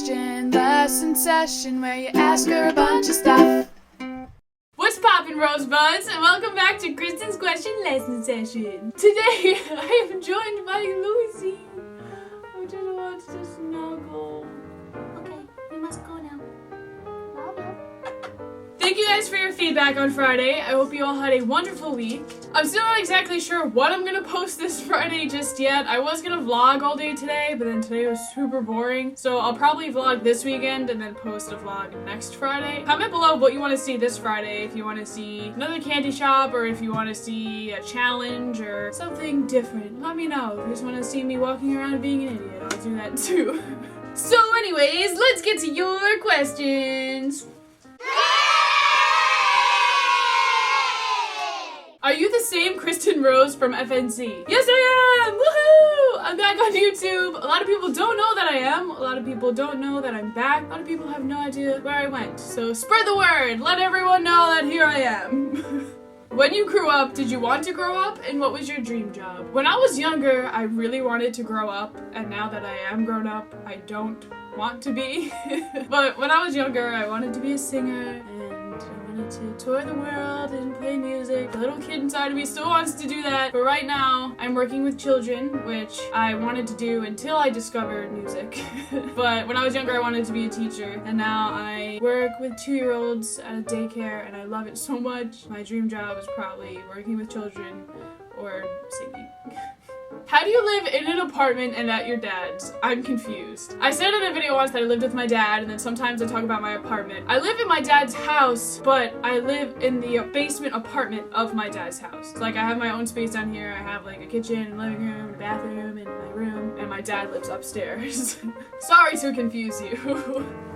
question lesson session where you ask her a bunch of stuff. What's poppin', Rosebuds? And welcome back to Kristin's question lesson session. Today, I am joined by Lucy, who just wants to snuggle. Okay, we must go now. Thank you guys for your feedback on Friday. I hope you all had a wonderful week. I'm still not exactly sure what I'm gonna post this Friday just yet. I was gonna vlog all day today, but then today was super boring. So I'll probably vlog this weekend and then post a vlog next Friday. Comment below what you want to see this Friday. If you want to see another candy shop, or if you want to see a challenge or something different. Let me know. If you just want to see me walking around being an idiot, I'll do that too. So anyways, let's get to your questions. Are you the same Kristin Rose from FNC? Yes, I am! Woohoo! I'm back on YouTube. A lot of people don't know that I am. A lot of people don't know that I'm back. A lot of people have no idea where I went. So spread the word. Let everyone know that here I am. When you grew up, did you want to grow up? And what was your dream job? When I was younger, I really wanted to grow up. And now that I am grown up, I don't want to be. But when I was younger, I wanted to be a singer. To tour the world and play music. The little kid inside of me still wants to do that, but right now I'm working with children, which I wanted to do until I discovered music. But when I was younger, I wanted to be a teacher, and now I work with 2-year-olds at a daycare, and I love it so much. My dream job is probably working with children or singing. How do you live in an apartment and at your dad's? I'm confused. I said in a video once that I lived with my dad, and then sometimes I talk about my apartment. I live in my dad's house, but I live in the basement apartment of my dad's house. So, like, I have my own space down here. I have like a kitchen and living room and a bathroom and my room, and my dad lives upstairs. Sorry to confuse you.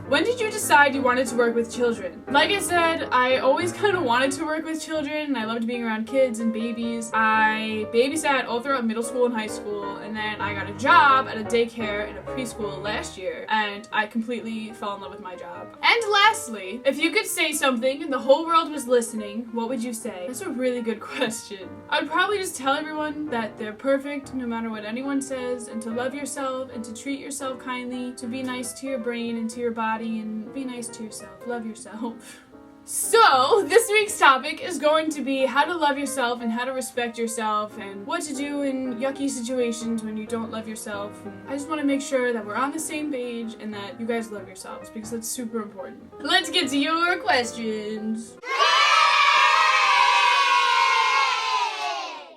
When did you decide you wanted to work with children? Like I said, I always kind of wanted to work with children, and I loved being around kids and babies. I babysat all throughout middle school and high school, and then I got a job at a daycare and a preschool last year, and I completely fell in love with my job. And lastly, if you could say something and the whole world was listening, what would you say? That's a really good question. I'd probably just tell everyone that they're perfect no matter what anyone says, and to love yourself and to treat yourself kindly, to be nice to your brain and to your body, and be nice to yourself. Love yourself. So, this week's topic is going to be how to love yourself and how to respect yourself and what to do in yucky situations when you don't love yourself. And I just want to make sure that we're on the same page and that you guys love yourselves, because that's super important. Let's get to your questions.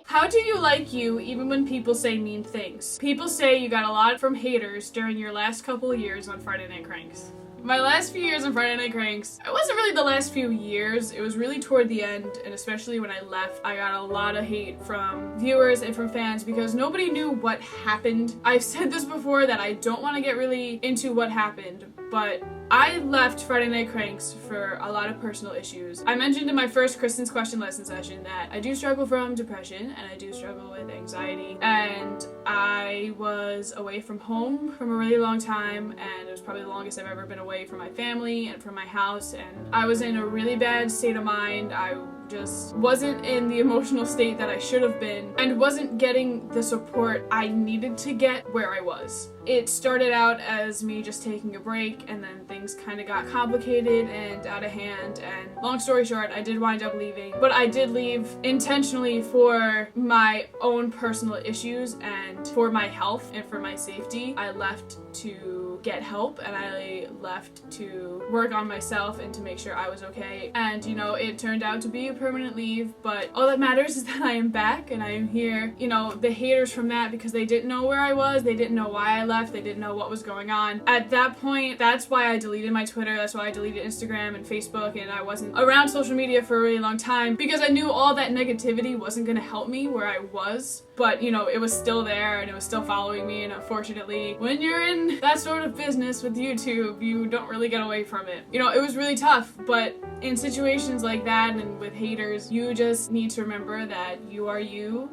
How do you like you even when people say mean things? People say you got a lot from haters during your last couple of years on Friday Night Cranks. My last few years on Friday Night Cranks, it wasn't really the last few years, it was really toward the end, and especially when I left, I got a lot of hate from viewers and from fans because nobody knew what happened. I've said this before that I don't want to get really into what happened, but I left Friday Night Cranks for a lot of personal issues. I mentioned in my first Kristin's question lesson session that I do struggle from depression and I do struggle with anxiety, and I was away from home from a really long time, and it was probably the longest I've ever been away from my family and from my house, and I was in a really bad state of mind. I just wasn't in the emotional state that I should have been and wasn't getting the support I needed to get where I was. It started out as me just taking a break, and then things kind of got complicated and out of hand, and long story short, I did wind up leaving, but I did leave intentionally for my own personal issues and for my health and for my safety. I left to get help, and I left to work on myself and to make sure I was okay, and you know, it turned out to be a permanent leave, but all that matters is that I am back and I am here. You know, the haters from that, because they didn't know where I was, they didn't know why I left, they didn't know what was going on. At that point, that's why I deleted my Twitter, that's why I deleted Instagram and Facebook, and I wasn't around social media for a really long time because I knew all that negativity wasn't gonna help me where I was. But, you know, it was still there and it was still following me, and unfortunately, when you're in that sort of business with YouTube, you don't really get away from it. You know, it was really tough, but in situations like that and with haters, you just need to remember that you are you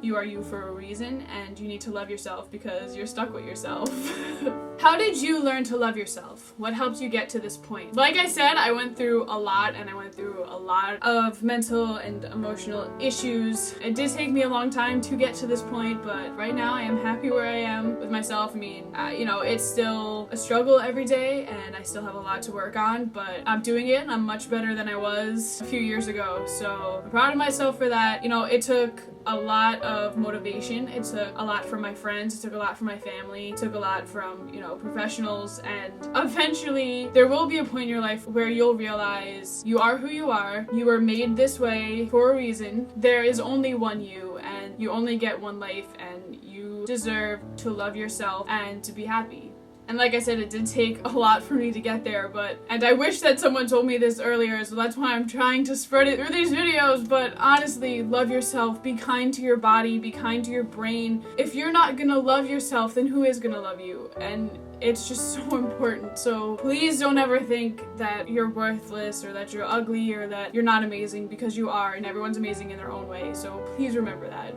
for a reason, and you need to love yourself because you're stuck with yourself. How did you learn to love yourself? What helped you get to this point? Like I said, I went through a lot, and I went through a lot of mental and emotional issues. It did take me a long time to get to this point, but right now I am happy where I am with myself. I mean, you know, it's still a struggle every day and I still have a lot to work on, but I'm doing it and I'm much better than I was a few years ago. So I'm proud of myself for that. You know, it took a lot of motivation. It took a lot from my friends. It took a lot from my family. It took a lot from, you know, professionals. And eventually there will be a point in your life where you'll realize you are who you are. You were made this way for a reason. There is only one you and you only get one life and you deserve to love yourself and to be happy. And like I said, it did take a lot for me to get there, and I wish that someone told me this earlier, so that's why I'm trying to spread it through these videos, but honestly, love yourself, be kind to your body, be kind to your brain. If you're not gonna love yourself, then who is gonna love you? And it's just so important. So please don't ever think that you're worthless or that you're ugly or that you're not amazing, because you are, and everyone's amazing in their own way, so please remember that.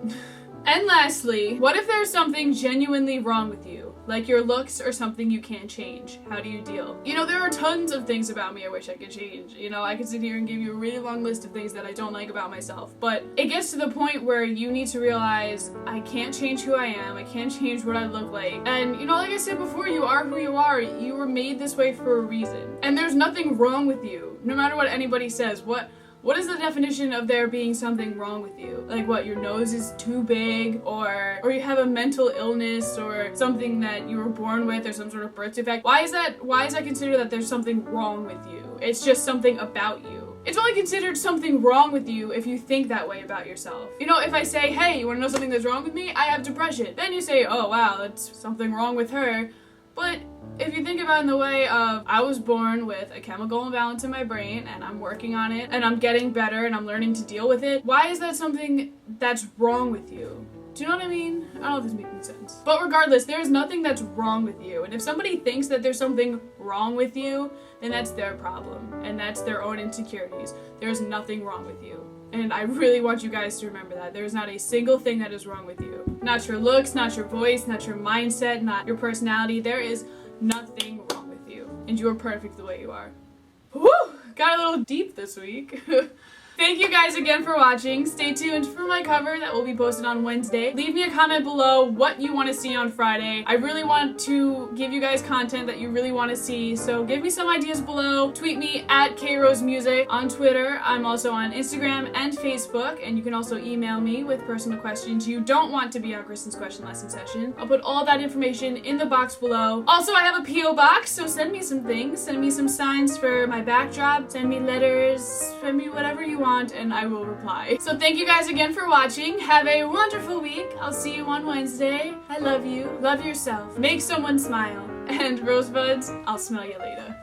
And lastly, what if there's something genuinely wrong with you? Like your looks or something you can't change. How do you deal? You know, there are tons of things about me I wish I could change. You know, I could sit here and give you a really long list of things that I don't like about myself. But it gets to the point where you need to realize, I can't change who I am. I can't change what I look like. And, you know, like I said before, you are who you are. You were made this way for a reason. And there's nothing wrong with you, no matter what anybody says. What is the definition of there being something wrong with you? Like what, your nose is too big, or you have a mental illness, or something that you were born with, or some sort of birth defect? Why is that considered that there's something wrong with you? It's just something about you. It's only considered something wrong with you if you think that way about yourself. You know, if I say, hey, you wanna know something that's wrong with me? I have depression. Then you say, oh wow, that's something wrong with her. But if you think about it in the way of, I was born with a chemical imbalance in my brain and I'm working on it and I'm getting better and I'm learning to deal with it, why is that something that's wrong with you? Do you know what I mean? I don't know if this makes sense. But regardless, there's nothing that's wrong with you. And if somebody thinks that there's something wrong with you, then that's their problem. And that's their own insecurities. There's nothing wrong with you. And I really want you guys to remember that. There's not a single thing that is wrong with you. Not your looks, not your voice, not your mindset, not your personality. There is nothing wrong with you. And you are perfect the way you are. Woo! Got a little deep this week. Thank you guys again for watching. Stay tuned for my cover that will be posted on Wednesday. Leave me a comment below what you want to see on Friday. I really want to give you guys content that you really want to see, so give me some ideas below. Tweet me at KRoseMusic on Twitter. I'm also on Instagram and Facebook, and you can also email me with personal questions you don't want to be on Kristin's question lesson session. I'll put all that information in the box below. Also, I have a P.O. box, so send me some things. Send me some signs for my backdrop. Send me letters. Send me whatever you want and I will reply. So thank you guys again for watching. Have a wonderful week. I'll see you on Wednesday. I love you. Love yourself. Make someone smile. And rosebuds, I'll smell you later.